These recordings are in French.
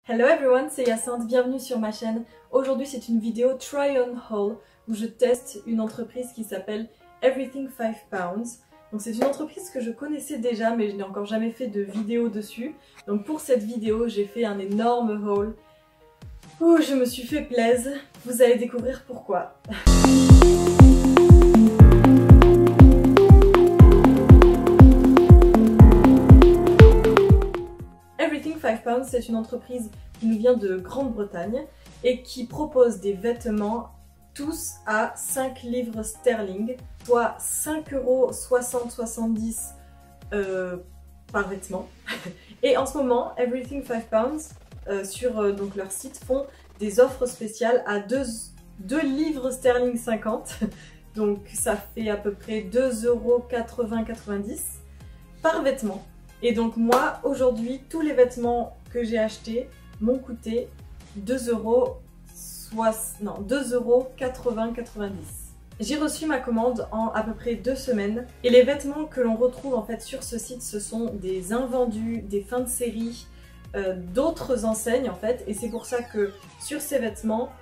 Hello everyone, c'est Hyacinthe, bienvenue sur ma chaîne. Aujourd'hui c'est une vidéo try on haul où je teste une entreprise qui s'appelle Everything 5 Pounds. Donc c'est une entreprise que je connaissais déjà mais je n'ai encore jamais fait de vidéo dessus. Donc pour cette vidéo j'ai fait un énorme haul où je me suis fait plaisir. Vous allez découvrir pourquoi. Everything 5 Pounds, c'est une entreprise qui nous vient de Grande-Bretagne et qui propose des vêtements tous à 5 livres sterling, soit 5,60 € par vêtement. Et en ce moment, Everything 5 Pounds, sur donc leur site, font des offres spéciales à 2 livres sterling 50. Donc ça fait à peu près 2,90 € par vêtement. Et donc moi, aujourd'hui, tous les vêtements que j'ai achetés m'ont coûté 2,80 €. J'ai reçu ma commande en à peu près 2 semaines. Et les vêtements que l'on retrouve en fait sur ce site, ce sont des invendus, des fins de série, d'autres enseignes en fait. Et c'est pour ça que sur ces vêtements,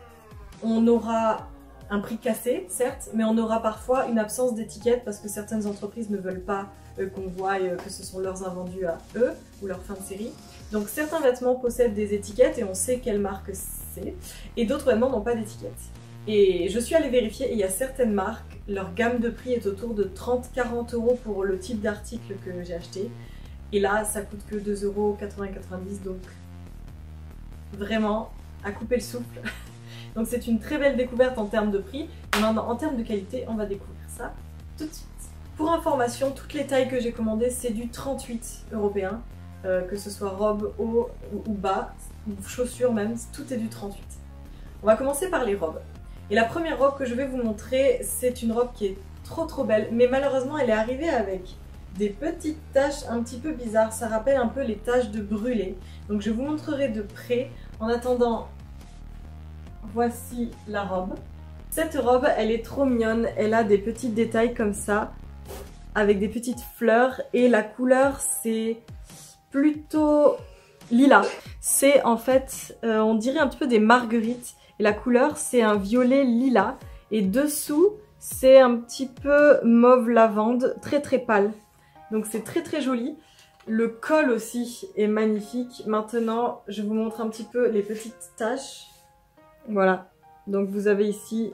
on aura un prix cassé, certes, mais on aura parfois une absence d'étiquette parce que certaines entreprises ne veulent pas qu'on voie que ce sont leurs invendus à eux ou leur fin de série. Donc certains vêtements possèdent des étiquettes et on sait quelle marque c'est, et d'autres vêtements n'ont pas d'étiquette. Et je suis allée vérifier et il y a certaines marques, leur gamme de prix est autour de 30-40 € pour le type d'article que j'ai acheté. Et là, ça coûte que 2,90 €, donc vraiment à couper le souffle. Donc c'est une très belle découverte en termes de prix. Et maintenant, en termes de qualité, on va découvrir ça tout de suite. Pour information, toutes les tailles que j'ai commandées, c'est du 38 européen. Que ce soit robe, haut ou bas, ou chaussures même, tout est du 38. On va commencer par les robes. Et la première robe que je vais vous montrer, c'est une robe qui est trop belle. Mais malheureusement, elle est arrivée avec des petites taches un petit peu bizarres. Ça rappelle un peu les taches de brûlé. Donc je vous montrerai de près. En attendant, voici la robe. Cette robe, elle est trop mignonne. Elle a des petits détails comme ça, avec des petites fleurs. Et la couleur, c'est plutôt lilas. C'est en fait, on dirait un petit peu des marguerites. Et la couleur, c'est un violet lilas. Et dessous, c'est un petit peu mauve lavande, très pâle. Donc c'est très joli. Le col aussi est magnifique. Maintenant, je vous montre un petit peu les petites taches. Voilà, donc vous avez ici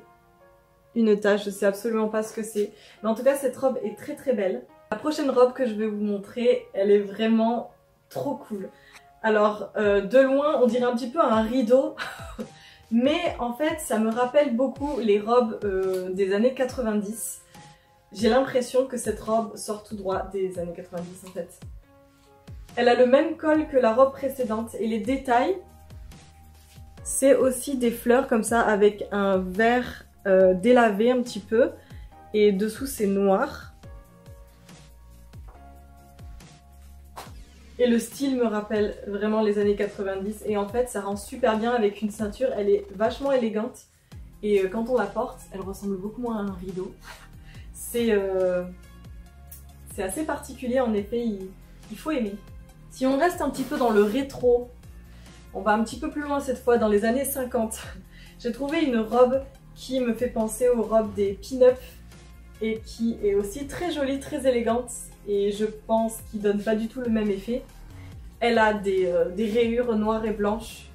une tache, je sais absolument pas ce que c'est. Mais en tout cas, cette robe est très belle. La prochaine robe que je vais vous montrer, elle est vraiment trop cool. Alors, de loin, on dirait un petit peu un rideau. Mais en fait, ça me rappelle beaucoup les robes des années 90. J'ai l'impression que cette robe sort tout droit des années 90 en fait. Elle a le même col que la robe précédente et les détails, c'est aussi des fleurs comme ça avec un vert délavé un petit peu et dessous c'est noir. Et le style me rappelle vraiment les années 90 et en fait ça rend super bien avec une ceinture, elle est vachement élégante et quand on la porte, elle ressemble beaucoup moins à un rideau. C'est assez particulier en effet, il faut aimer. Si on reste un petit peu dans le rétro, on va un petit peu plus loin cette fois, dans les années 50. J'ai trouvé une robe qui me fait penser aux robes des pin-up et qui est aussi très jolie, très élégante et je pense qu'il donne pas du tout le même effet. Elle a des rayures noires et blanches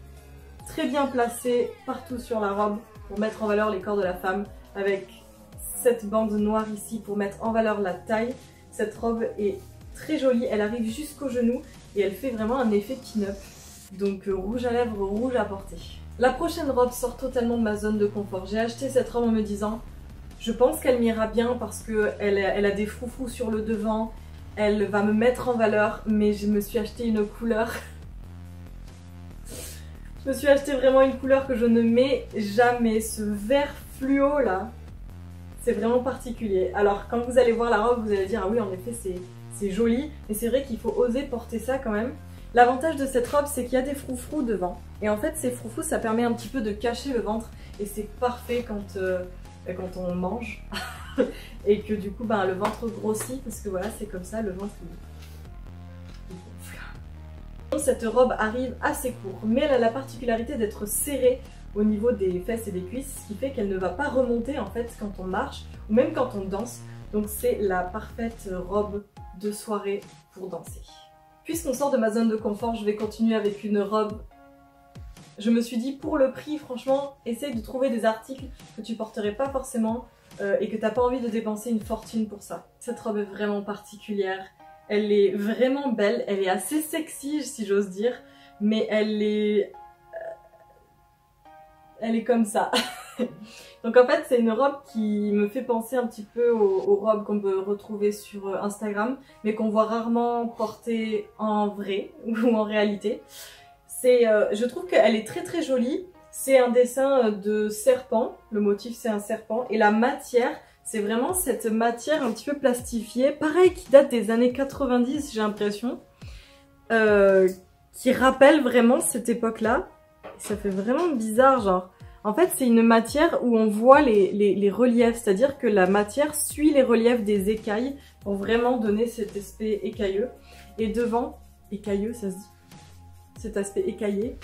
très bien placées partout sur la robe pour mettre en valeur les corps de la femme avec cette bande noire ici pour mettre en valeur la taille. Cette robe est très jolie, elle arrive jusqu'au genou et elle fait vraiment un effet pin-up. Donc rouge à lèvres, rouge à porter. La prochaine robe sort totalement de ma zone de confort. J'ai acheté cette robe en me disant, je pense qu'elle m'ira bien parce qu'elle a des froufrous sur le devant, elle va me mettre en valeur, mais je me suis acheté une couleur. Je me suis acheté vraiment une couleur que je ne mets jamais. Ce vert fluo là, c'est vraiment particulier. Alors quand vous allez voir la robe, vous allez dire, ah oui en effet c'est joli, mais c'est vrai qu'il faut oser porter ça quand même. L'avantage de cette robe, c'est qu'il y a des froufrous devant. Et en fait, ces froufrous, ça permet un petit peu de cacher le ventre. Et c'est parfait quand on mange. Et que du coup, le ventre grossit. Parce que voilà, c'est comme ça, le ventre il gonfle. Cette robe arrive assez court, mais elle a la particularité d'être serrée au niveau des fesses et des cuisses, ce qui fait qu'elle ne va pas remonter en fait quand on marche ou même quand on danse. Donc c'est la parfaite robe de soirée pour danser. Puisqu'on sort de ma zone de confort, je vais continuer avec une robe. Je me suis dit pour le prix, franchement, essaye de trouver des articles que tu porterais pas forcément et que t'as pas envie de dépenser une fortune pour ça. Cette robe est vraiment particulière. Elle est vraiment belle, elle est assez sexy si j'ose dire, mais elle est comme ça. Donc en fait c'est une robe qui me fait penser un petit peu aux robes qu'on peut retrouver sur Instagram, mais qu'on voit rarement porter en vrai ou en réalité. Je trouve qu'elle est très très jolie. C'est un dessin de serpent, le motif c'est un serpent, et la matière, c'est vraiment cette matière un petit peu plastifiée, pareil qui date des années 90 j'ai l'impression, qui rappelle vraiment cette époque-là. Ça fait vraiment bizarre, genre. En fait, c'est une matière où on voit les reliefs, c'est-à-dire que la matière suit les reliefs des écailles pour vraiment donner cet aspect écailleux. Et devant, écailleux, ça se dit, cet aspect écaillé.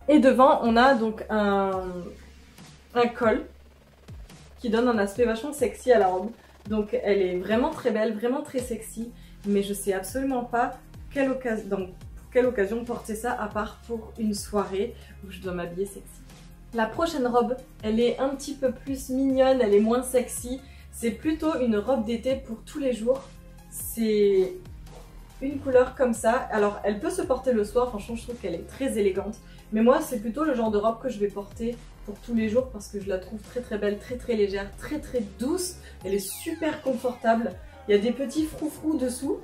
Et devant, on a donc un col qui donne un aspect vachement sexy à la robe. Donc, elle est vraiment très belle, vraiment très sexy, mais je sais absolument pas quelle occasion porter ça à part pour une soirée où je dois m'habiller sexy. La prochaine robe, elle est un petit peu plus mignonne, elle est moins sexy. C'est plutôt une robe d'été pour tous les jours. C'est une couleur comme ça. Alors elle peut se porter le soir, franchement je trouve qu'elle est très élégante. Mais moi c'est plutôt le genre de robe que je vais porter pour tous les jours parce que je la trouve très très belle, très très légère, très très douce. Elle est super confortable. Il y a des petits froufrous dessous.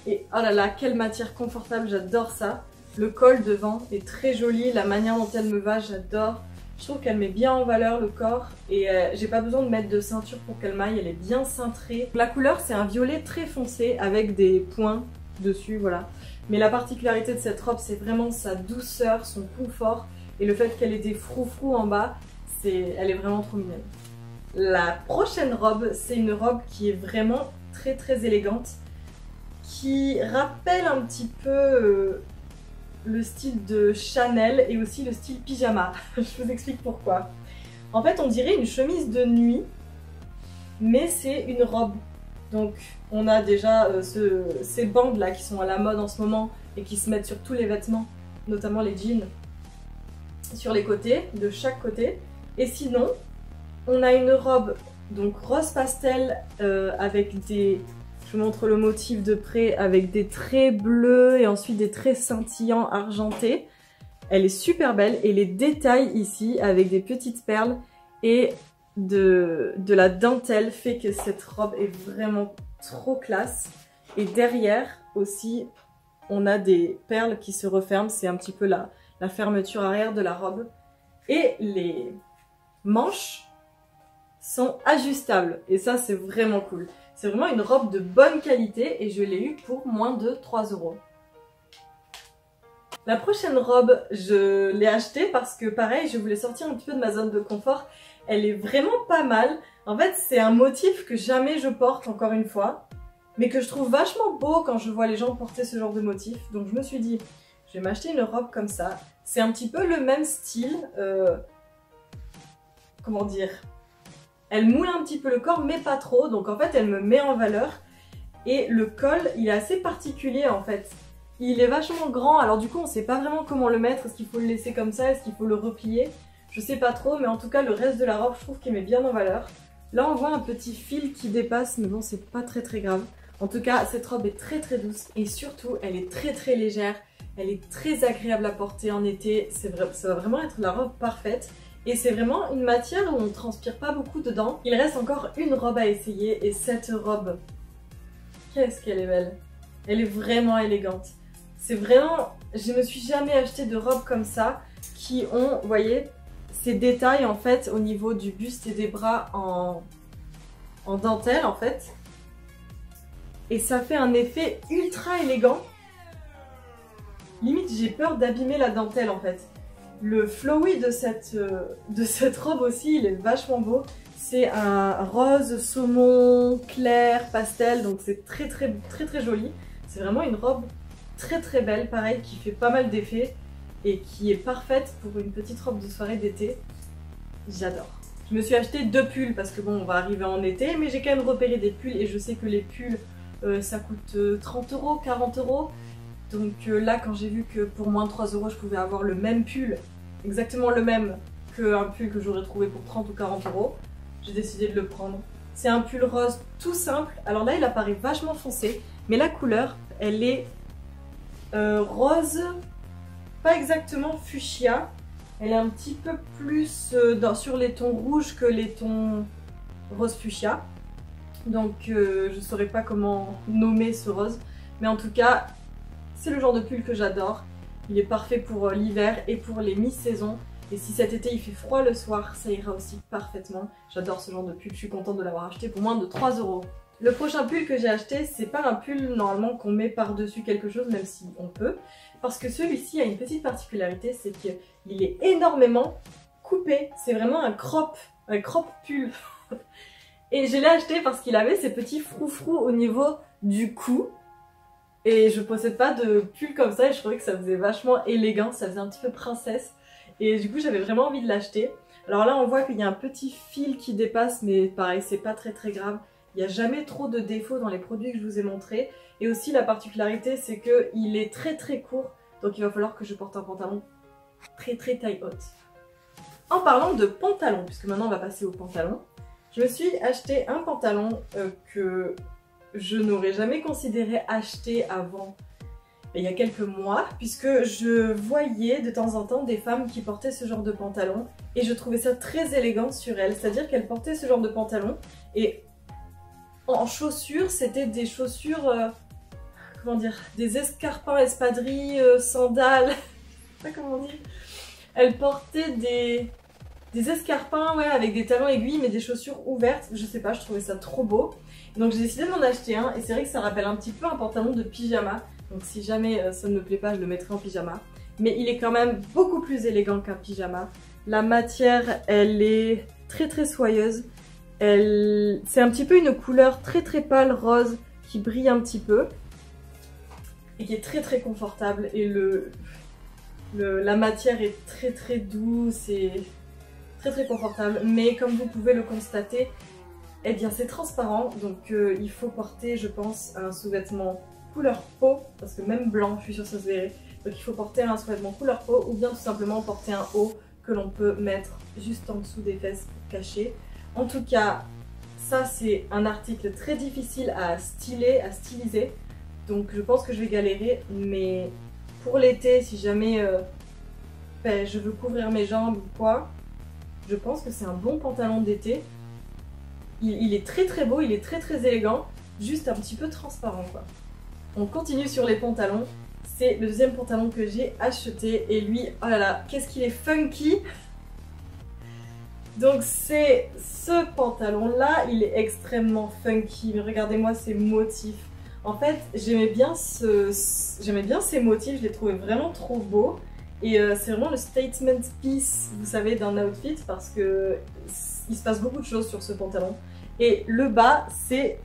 Et oh là là, quelle matière confortable, j'adore ça. Le col devant est très joli, la manière dont elle me va, j'adore. Je trouve qu'elle met bien en valeur le corps et j'ai pas besoin de mettre de ceinture pour qu'elle m'aille, elle est bien cintrée. La couleur c'est un violet très foncé avec des points dessus, voilà. Mais la particularité de cette robe c'est vraiment sa douceur, son confort et le fait qu'elle ait des froufrous en bas, elle est vraiment trop mignonne. La prochaine robe, c'est une robe qui est vraiment très très élégante, qui rappelle un petit peu le style de Chanel et aussi le style pyjama. Je vous explique pourquoi. En fait, on dirait une chemise de nuit, mais c'est une robe. Donc, on a déjà ces bandes là qui sont à la mode en ce moment et qui se mettent sur tous les vêtements, notamment les jeans, sur les côtés, de chaque côté. Et sinon, on a une robe donc rose pastel avec des... Je vous montre le motif de près avec des traits bleus et ensuite des traits scintillants argentés. Elle est super belle et les détails ici avec des petites perles et de la dentelle fait que cette robe est vraiment trop classe. Et derrière aussi, on a des perles qui se referment. C'est un petit peu la fermeture arrière de la robe. Et les manches sont ajustables et ça c'est vraiment cool. C'est vraiment une robe de bonne qualité et je l'ai eue pour moins de 3 €. La prochaine robe, je l'ai achetée parce que pareil, je voulais sortir un petit peu de ma zone de confort. Elle est vraiment pas mal. En fait, c'est un motif que jamais je porte, encore une fois, mais que je trouve vachement beau quand je vois les gens porter ce genre de motif. Donc je me suis dit, je vais m'acheter une robe comme ça. C'est un petit peu le même style. Comment dire ? Elle moule un petit peu le corps, mais pas trop. Donc en fait, elle me met en valeur. Et le col, il est assez particulier en fait. Il est vachement grand. Alors du coup, on sait pas vraiment comment le mettre. Est-ce qu'il faut le laisser comme ça? Est-ce qu'il faut le replier? Je sais pas trop. Mais en tout cas, le reste de la robe, je trouve qu'il met bien en valeur. Là, on voit un petit fil qui dépasse. Mais bon, c'est pas très très grave. En tout cas, cette robe est très très douce. Et surtout, elle est très très légère. Elle est très agréable à porter en été. Ça va vraiment être la robe parfaite. Et c'est vraiment une matière où on ne transpire pas beaucoup dedans. Il reste encore une robe à essayer et cette robe, qu'est-ce qu'elle est belle. Elle est vraiment élégante. C'est vraiment... Je me suis jamais acheté de robe comme ça qui ont, vous voyez, ces détails en fait au niveau du buste et des bras en dentelle en fait. Et ça fait un effet ultra élégant. Limite j'ai peur d'abîmer la dentelle en fait. Le flowy de cette robe aussi, il est vachement beau. C'est un rose saumon clair pastel, donc c'est très joli. C'est vraiment une robe très belle, pareil, qui fait pas mal d'effets et qui est parfaite pour une petite robe de soirée d'été. J'adore. Je me suis acheté 2 pulls parce que bon, on va arriver en été, mais j'ai quand même repéré des pulls et je sais que les pulls ça coûte 30 €, 40 €. Donc là, quand j'ai vu que pour moins de 3 € je pouvais avoir le même pull, exactement le même qu'un pull que j'aurais trouvé pour 30 ou 40 €, j'ai décidé de le prendre. C'est un pull rose tout simple. Alors là, il apparaît vachement foncé, mais la couleur, elle est rose, pas exactement fuchsia. Elle est un petit peu plus sur les tons rouges que les tons rose fuchsia. Donc je saurais pas comment nommer ce rose. Mais en tout cas, c'est le genre de pull que j'adore. Il est parfait pour l'hiver et pour les mi-saisons. Et si cet été il fait froid le soir, ça ira aussi parfaitement. J'adore ce genre de pull, je suis contente de l'avoir acheté pour moins de 3 €. Le prochain pull que j'ai acheté, c'est pas un pull normalement qu'on met par-dessus quelque chose, même si on peut. Parce que celui-ci a une petite particularité, c'est qu'il est énormément coupé. C'est vraiment un crop pull. Et je l'ai acheté parce qu'il avait ces petits froufrous au niveau du cou. Et je possède pas de pull comme ça et je trouvais que ça faisait vachement élégant, ça faisait un petit peu princesse. Et du coup j'avais vraiment envie de l'acheter. Alors là on voit qu'il y a un petit fil qui dépasse, mais pareil c'est pas très grave. Il n'y a jamais trop de défauts dans les produits que je vous ai montrés. Et aussi la particularité c'est qu'il est très court, donc il va falloir que je porte un pantalon très taille haute. En parlant de pantalon, puisque maintenant on va passer au pantalon, je me suis acheté un pantalon que je n'aurais jamais considéré acheter avant il y a quelques mois, puisque je voyais de temps en temps des femmes qui portaient ce genre de pantalon et je trouvais ça très élégant sur elles, c'est-à-dire qu'elles portaient ce genre de pantalon et en chaussures, c'était des chaussures, comment dire, des escarpins, espadrilles, sandales, je sais pas comment dire. Elles portaient des escarpins, ouais, avec des talons aiguilles mais des chaussures ouvertes, je sais pas, je trouvais ça trop beau. Donc j'ai décidé de m'en acheter un et c'est vrai que ça rappelle un petit peu un pantalon de pyjama. Donc si jamais ça ne me plaît pas, je le mettrai en pyjama. Mais il est quand même beaucoup plus élégant qu'un pyjama. La matière, elle est très soyeuse. C'est un petit peu une couleur très pâle rose qui brille un petit peu. Et qui est très confortable. Et la matière est très douce et très confortable. Mais comme vous pouvez le constater, eh bien c'est transparent. Donc il faut porter, je pense, un sous-vêtement couleur peau, parce que même blanc, je suis sûre que ça se verrait. Donc il faut porter un sous-vêtement couleur peau ou bien tout simplement porter un haut que l'on peut mettre juste en dessous des fesses pour cacher. En tout cas, ça c'est un article très difficile à styliser. Donc je pense que je vais galérer, mais pour l'été, si jamais je veux couvrir mes jambes ou quoi, je pense que c'est un bon pantalon d'été. Il est très beau, il est très élégant, juste un petit peu transparent quoi. On continue sur les pantalons. C'est le deuxième pantalon que j'ai acheté et lui, oh là là, qu'est-ce qu'il est funky! Donc c'est ce pantalon là, il est extrêmement funky, mais regardez-moi ces motifs. En fait, j'aimais bien ces motifs, je les trouvais vraiment trop beaux. Et c'est vraiment le statement piece, vous savez, d'un outfit parce que il se passe beaucoup de choses sur ce pantalon. Et le bas, c'est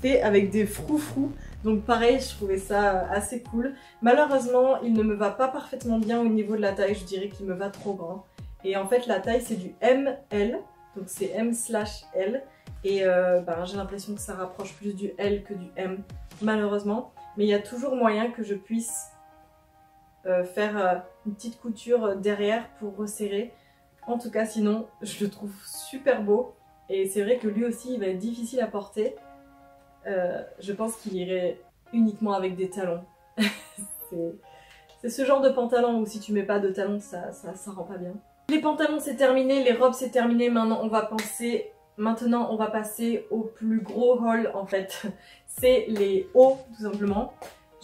fait avec des froufrous. Donc pareil, je trouvais ça assez cool. Malheureusement, il ne me va pas parfaitement bien au niveau de la taille. Je dirais qu'il me va trop grand. Et en fait, la taille, c'est du ML. Donc c'est M/L. Et j'ai l'impression que ça rapproche plus du L que du M, malheureusement. Mais il y a toujours moyen que je puisse faire une petite couture derrière pour resserrer. En tout cas, sinon, je le trouve super beau. Et c'est vrai que lui aussi, il va être difficile à porter. Je pense qu'il irait uniquement avec des talons. C'est ce genre de pantalon où si tu mets pas de talons, ça rend pas bien. Les pantalons c'est terminé, les robes c'est terminé, maintenant on va passer au plus gros haul en fait. C'est les hauts tout simplement.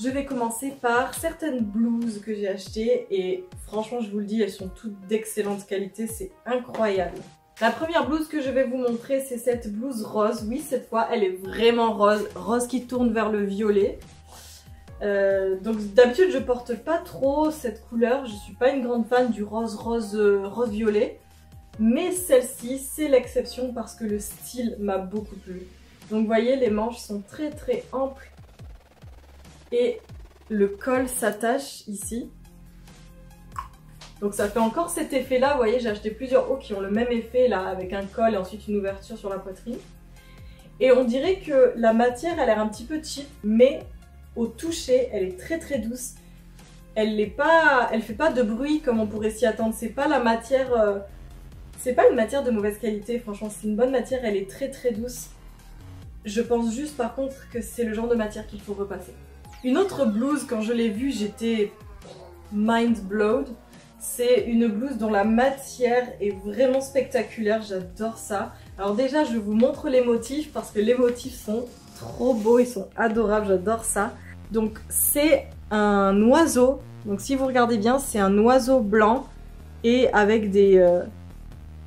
Je vais commencer par certaines blouses que j'ai achetées et franchement je vous le dis, elles sont toutes d'excellente qualité, c'est incroyable. La première blouse que je vais vous montrer, c'est cette blouse rose. Oui, cette fois, elle est vraiment rose. Rose qui tourne vers le violet. Donc d'habitude, je porte pas trop cette couleur. Je suis pas une grande fan du rose violet. Mais celle-ci, c'est l'exception parce que le style m'a beaucoup plu. Donc vous voyez, les manches sont très très amples et le col s'attache ici. Donc ça fait encore cet effet là, vous voyez, j'ai acheté plusieurs hauts qui ont le même effet là, avec un col et ensuite une ouverture sur la poitrine. Et on dirait que la matière a l'air un petit peu cheap, mais au toucher, elle est très très douce. Elle fait pas de bruit comme on pourrait s'y attendre, c'est pas la matière... c'est pas une matière de mauvaise qualité, franchement, c'est une bonne matière, elle est très très douce. Je pense juste par contre que c'est le genre de matière qu'il faut repasser. Une autre blouse, quand je l'ai vue, j'étais mind blown. C'est une blouse dont la matière est vraiment spectaculaire, j'adore ça. Alors déjà, je vous montre les motifs parce que les motifs sont trop beaux, ils sont adorables, j'adore ça. Donc c'est un oiseau, donc si vous regardez bien, c'est un oiseau blanc et avec des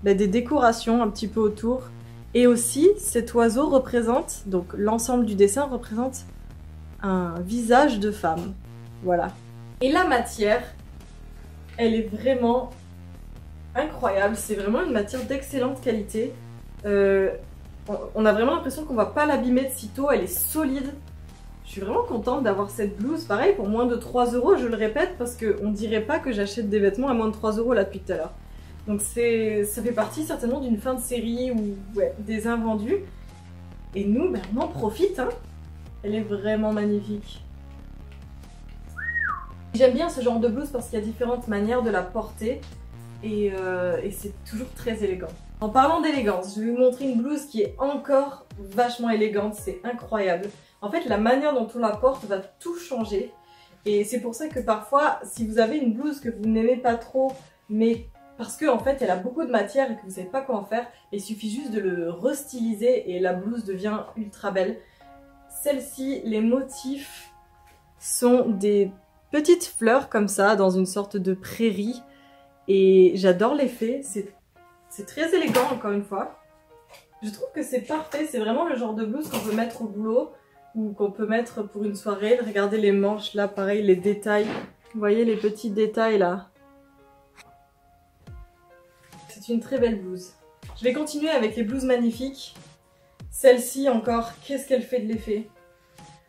décorations un petit peu autour. Et aussi, cet oiseau représente, donc l'ensemble du dessin représente un visage de femme. Voilà. Et la matière, elle est vraiment incroyable. C'est vraiment une matière d'excellente qualité. On a vraiment l'impression qu'on va pas l'abîmer de sitôt. Elle est solide. Je suis vraiment contente d'avoir cette blouse. Pareil, pour moins de 3 €, je le répète, parce qu'on dirait pas que j'achète des vêtements à moins de 3 € là depuis tout à l'heure. Donc ça fait partie certainement d'une fin de série ou ouais, des invendus. Et nous, ben, on en profite, hein. Elle est vraiment magnifique. J'aime bien ce genre de blouse parce qu'il y a différentes manières de la porter et c'est toujours très élégant. En parlant d'élégance, je vais vous montrer une blouse qui est encore vachement élégante, c'est incroyable. En fait, la manière dont on la porte va tout changer et c'est pour ça que parfois, si vous avez une blouse que vous n'aimez pas trop, mais parce qu'en fait, elle a beaucoup de matière et que vous ne savez pas quoi en faire, il suffit juste de le restyliser et la blouse devient ultra belle. Celle-ci, les motifs sont des petites fleurs comme ça, dans une sorte de prairie. Et j'adore l'effet, c'est très élégant encore une fois. Je trouve que c'est parfait, c'est vraiment le genre de blouse qu'on peut mettre au boulot ou qu'on peut mettre pour une soirée. Regardez les manches là, pareil, les détails. Vous voyez les petits détails là. C'est une très belle blouse. Je vais continuer avec les blouses magnifiques. Celle-ci encore, qu'est-ce qu'elle fait de l'effet?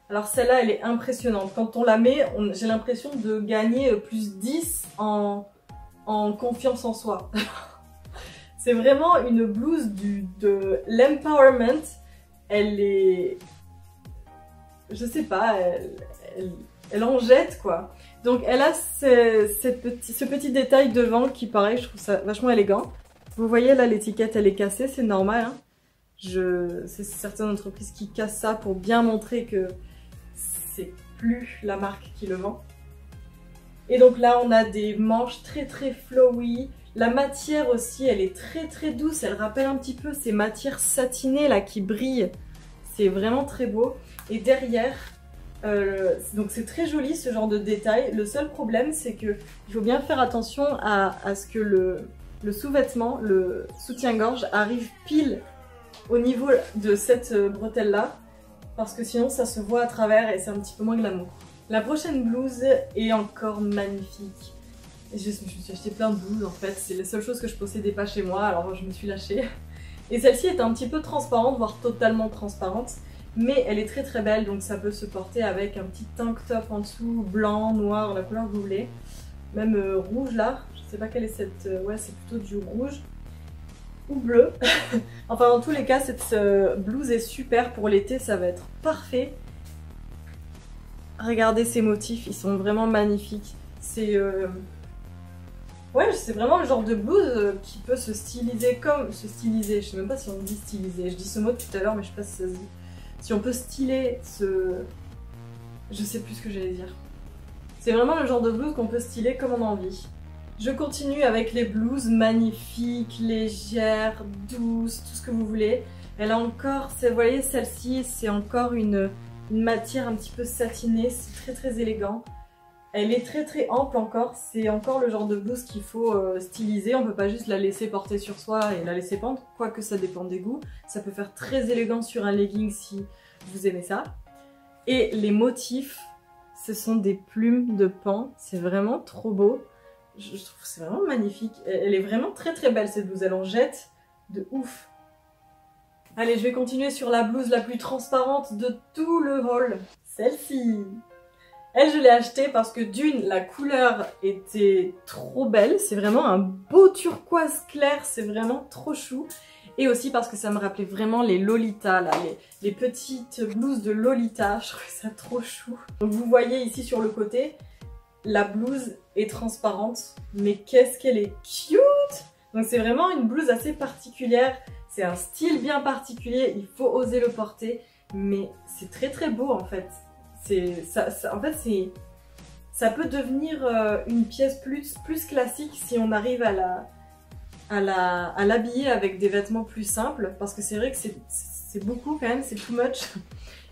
Alors celle-là, elle est impressionnante. Quand on la met, j'ai l'impression de gagner plus 10 en confiance en soi. C'est vraiment une blouse de l'empowerment. Elle est... Je sais pas, elle en jette quoi. Donc elle a ce petit détail devant qui pareil, je trouve ça vachement élégant. Vous voyez là, l'étiquette elle est cassée, c'est normal. Hein. C'est certaines entreprises qui cassent ça pour bien montrer que c'est plus la marque qui le vend. Et donc là on a des manches très très flowy. La matière aussi elle est très très douce, elle rappelle un petit peu ces matières satinées là qui brillent. C'est vraiment très beau. Et derrière, donc c'est très joli ce genre de détail. Le seul problème c'est que il faut bien faire attention à ce que le sous-vêtement, le soutien-gorge arrive pile au niveau de cette bretelle là. Parce que sinon ça se voit à travers et c'est un petit peu moins glamour. La prochaine blouse est encore magnifique. Je me suis acheté plein de blouses en fait, c'est la seule chose que je possédais pas chez moi, alors je me suis lâchée. Et celle-ci est un petit peu transparente, voire totalement transparente, mais elle est très très belle, donc ça peut se porter avec un petit tank top en dessous, blanc, noir, la couleur que vous voulez. Même rouge là, je sais pas quelle est cette... ouais c'est plutôt du rouge. Ou bleu. Enfin dans tous les cas cette blouse est super pour l'été, ça va être parfait. Regardez ces motifs, ils sont vraiment magnifiques. C'est ouais, c'est vraiment le genre de blouse qui peut se styliser comme... Se styliser, je sais même pas si on dit styliser. Je dis ce mot tout à l'heure mais je sais pas si ça se dit. Si on peut styler ce... Je sais plus ce que j'allais dire. C'est vraiment le genre de blouse qu'on peut styler comme on a envie. Je continue avec les blouses magnifiques, légères, douces, tout ce que vous voulez. Elle a encore, vous voyez celle-ci, c'est encore une matière un petit peu satinée, c'est très très élégant. Elle est très très ample encore, c'est encore le genre de blouse qu'il faut styliser. On peut pas juste la laisser porter sur soi et la laisser pendre, quoique ça dépend des goûts. Ça peut faire très élégant sur un legging si vous aimez ça. Et les motifs, ce sont des plumes de paon, c'est vraiment trop beau. Je trouve que c'est vraiment magnifique. Elle est vraiment très très belle cette blouse, elle en jette de ouf. Allez, je vais continuer sur la blouse la plus transparente de tout le haul. Celle-ci. Elle, je l'ai achetée parce que d'une, la couleur était trop belle. C'est vraiment un beau turquoise clair, c'est vraiment trop chou. Et aussi parce que ça me rappelait vraiment les Lolita, là, les petites blouses de Lolita. Je trouvais ça trop chou. Donc vous voyez ici sur le côté, la blouse est transparente. Mais qu'est-ce qu'elle est cute! Donc c'est vraiment une blouse assez particulière. C'est un style bien particulier, il faut oser le porter. Mais c'est très très beau en fait. Ça peut devenir une pièce plus classique si on arrive à l'habiller avec des vêtements plus simples, parce que c'est vrai que c'est beaucoup quand même, c'est too much,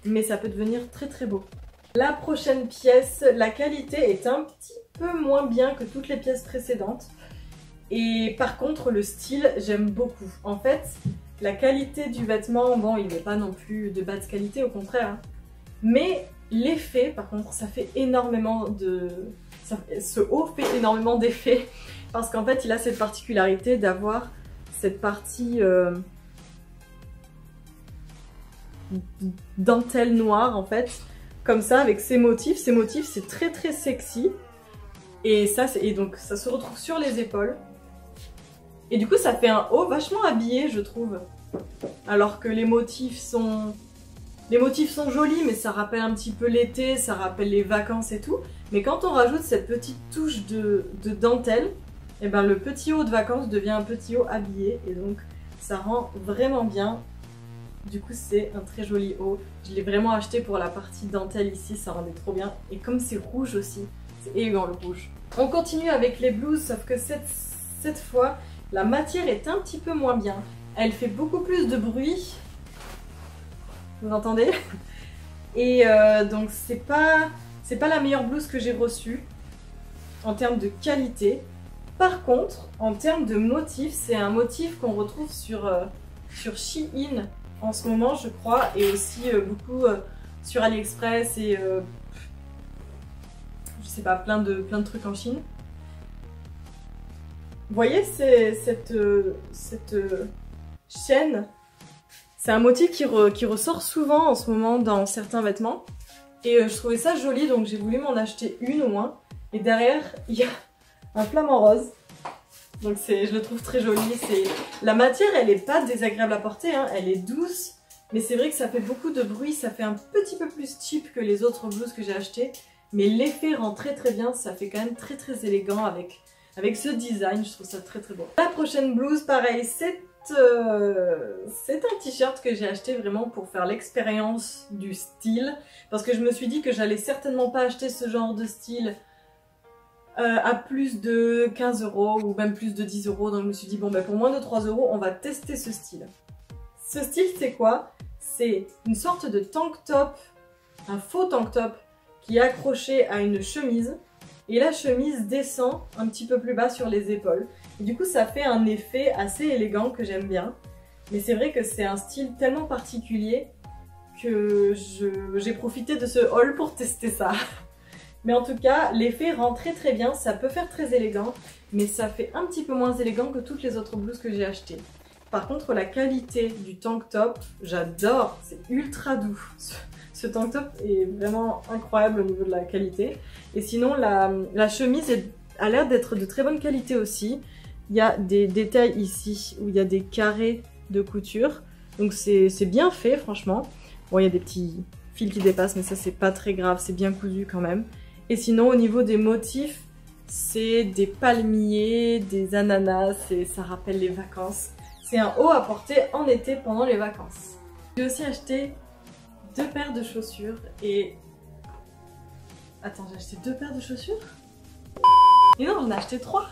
mais ça peut devenir très très beau. La prochaine pièce, la qualité est un petit peu moins bien que toutes les pièces précédentes, et par contre le style j'aime beaucoup. En fait, la qualité du vêtement, bon, il n'est pas non plus de basse qualité, au contraire, hein. Mais l'effet, par contre, ça fait énormément de... Ce haut fait énormément d'effet, parce qu'en fait, il a cette particularité d'avoir cette partie dentelle noire, en fait, comme ça, avec ces motifs. Ces motifs, c'est très très sexy. Et donc, ça se retrouve sur les épaules. Et du coup, ça fait un haut vachement habillé, je trouve. Alors que les motifs sont jolis, mais ça rappelle un petit peu l'été, ça rappelle les vacances et tout. Mais quand on rajoute cette petite touche de dentelle, et ben le petit haut de vacances devient un petit haut habillé. Et donc ça rend vraiment bien. Du coup c'est un très joli haut. Je l'ai vraiment acheté pour la partie dentelle ici, ça rendait trop bien. Et comme c'est rouge aussi, c'est élégant le rouge. On continue avec les blouses, sauf que cette fois, la matière est un petit peu moins bien. Elle fait beaucoup plus de bruit. Vous entendez? Et donc c'est pas la meilleure blouse que j'ai reçue en termes de qualité. Par contre, en termes de motif, c'est un motif qu'on retrouve sur Shein en ce moment, je crois, et aussi beaucoup sur AliExpress et je sais pas, plein de trucs en Chine. Vous voyez cette chaîne? C'est un motif qui ressort souvent en ce moment dans certains vêtements. Et je trouvais ça joli, donc j'ai voulu m'en acheter une au moins. Et derrière, il y a un flamant rose. Donc je le trouve très joli. La matière, elle n'est pas désagréable à porter, hein. Elle est douce. Mais c'est vrai que ça fait beaucoup de bruit. Ça fait un petit peu plus cheap que les autres blouses que j'ai achetées. Mais l'effet rend très très bien. Ça fait quand même très très élégant avec ce design. Je trouve ça très très beau. La prochaine blouse, pareil, c'est un t-shirt que j'ai acheté vraiment pour faire l'expérience du style, parce que je me suis dit que j'allais certainement pas acheter ce genre de style à plus de 15 € ou même plus de 10 €, donc je me suis dit bon ben pour moins de 3 € on va tester ce style. Ce style c'est quoi? C'est une sorte de tank top, un faux tank top qui est accroché à une chemise, et la chemise descend un petit peu plus bas sur les épaules. Et du coup ça fait un effet assez élégant que j'aime bien. Mais c'est vrai que c'est un style tellement particulier que j'ai profité de ce haul pour tester ça. Mais en tout cas, l'effet rend très très bien, ça peut faire très élégant, mais ça fait un petit peu moins élégant que toutes les autres blouses que j'ai achetées. Par contre, la qualité du tank top, j'adore, c'est ultra doux. Ce tank top est vraiment incroyable au niveau de la qualité. Et sinon, la chemise a l'air d'être de très bonne qualité aussi. Il y a des détails ici où il y a des carrés de couture. Donc c'est bien fait, franchement. Bon, il y a des petits fils qui dépassent, mais ça, c'est pas très grave. C'est bien cousu quand même. Et sinon, au niveau des motifs, c'est des palmiers, des ananas. Et ça rappelle les vacances. C'est un haut à porter en été pendant les vacances. J'ai aussi acheté 2 paires de chaussures et... Attends, j'ai acheté 2 paires de chaussures? Et non, j'en ai acheté 3.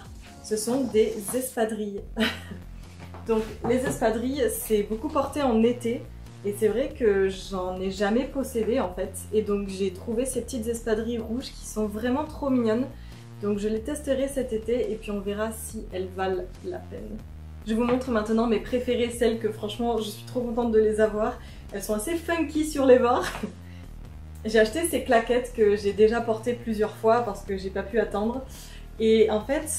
Ce sont des espadrilles. Donc les espadrilles, c'est beaucoup porté en été. Et c'est vrai que j'en ai jamais possédé en fait. Et donc j'ai trouvé ces petites espadrilles rouges qui sont vraiment trop mignonnes. Donc je les testerai cet été et puis on verra si elles valent la peine. Je vous montre maintenant mes préférées, celles que franchement je suis trop contente de les avoir. Elles sont assez funky sur les bords. J'ai acheté ces claquettes que j'ai déjà portées plusieurs fois parce que j'ai pas pu attendre. Et en fait,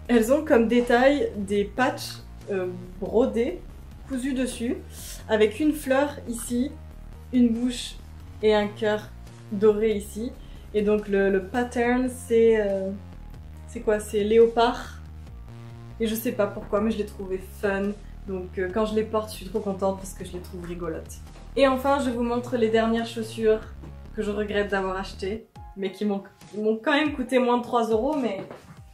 elles ont comme détail des patchs brodés, cousus dessus, avec une fleur ici, une bouche et un cœur doré ici. Et donc le pattern c'est quoi? C'est léopard. Et je sais pas pourquoi, mais je l'ai trouvé fun. Donc quand je les porte, je suis trop contente parce que je les trouve rigolotes. Et enfin, je vous montre les dernières chaussures que je regrette d'avoir achetées, mais qui m'ont quand même coûté moins de 3 €, mais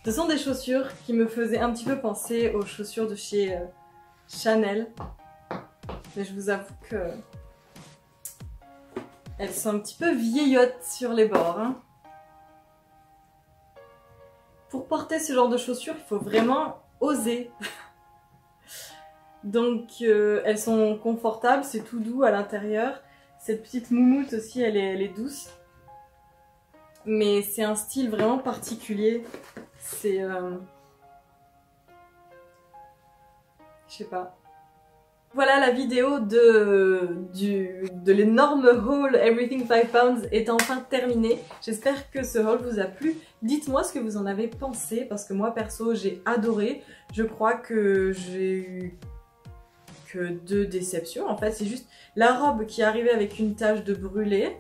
ce sont des chaussures qui me faisaient un petit peu penser aux chaussures de chez Chanel. Mais je vous avoue que elles sont un petit peu vieillottes sur les bords. Hein. Pour porter ce genre de chaussures, il faut vraiment oser. Donc elles sont confortables, c'est tout doux à l'intérieur. Cette petite moumoute aussi, elle est douce. Mais c'est un style vraiment particulier. C'est... je sais pas. Voilà, la vidéo de l'énorme haul Everything 5 Pounds est enfin terminée. J'espère que ce haul vous a plu. Dites-moi ce que vous en avez pensé, parce que moi perso j'ai adoré. Je crois que j'ai eu que 2 déceptions. En fait, c'est juste la robe qui est arrivée avec une tache de brûlé.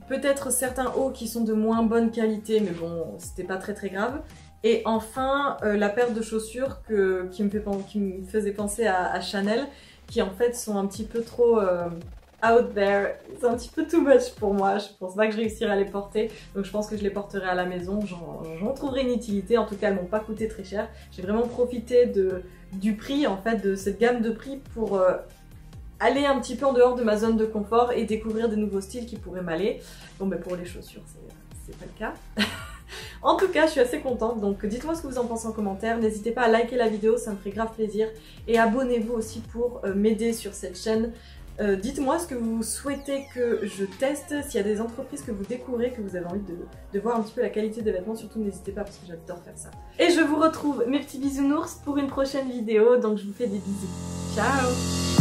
Peut-être certains hauts qui sont de moins bonne qualité, mais bon, c'était pas très grave. Et enfin, la paire de chaussures qui me faisait penser à Chanel, qui en fait sont un petit peu trop out there. C'est un petit peu too much pour moi, je pense pas que je réussirai à les porter. Donc je pense que je les porterai à la maison, j'en trouverai une utilité. En tout cas, elles m'ont pas coûté très cher. J'ai vraiment profité du prix, en fait, de cette gamme de prix pour aller un petit peu en dehors de ma zone de confort et découvrir des nouveaux styles qui pourraient m'aller. Bon, mais pour les chaussures, c'est pas le cas. En tout cas, je suis assez contente, donc dites-moi ce que vous en pensez en commentaire. N'hésitez pas à liker la vidéo, ça me ferait grave plaisir. Et abonnez-vous aussi pour m'aider sur cette chaîne. Dites-moi ce que vous souhaitez que je teste, s'il y a des entreprises que vous découvrez, que vous avez envie de voir un petit peu la qualité des vêtements, surtout n'hésitez pas parce que j'adore faire ça. Et je vous retrouve, mes petits bisounours, pour une prochaine vidéo, donc je vous fais des bisous. Ciao!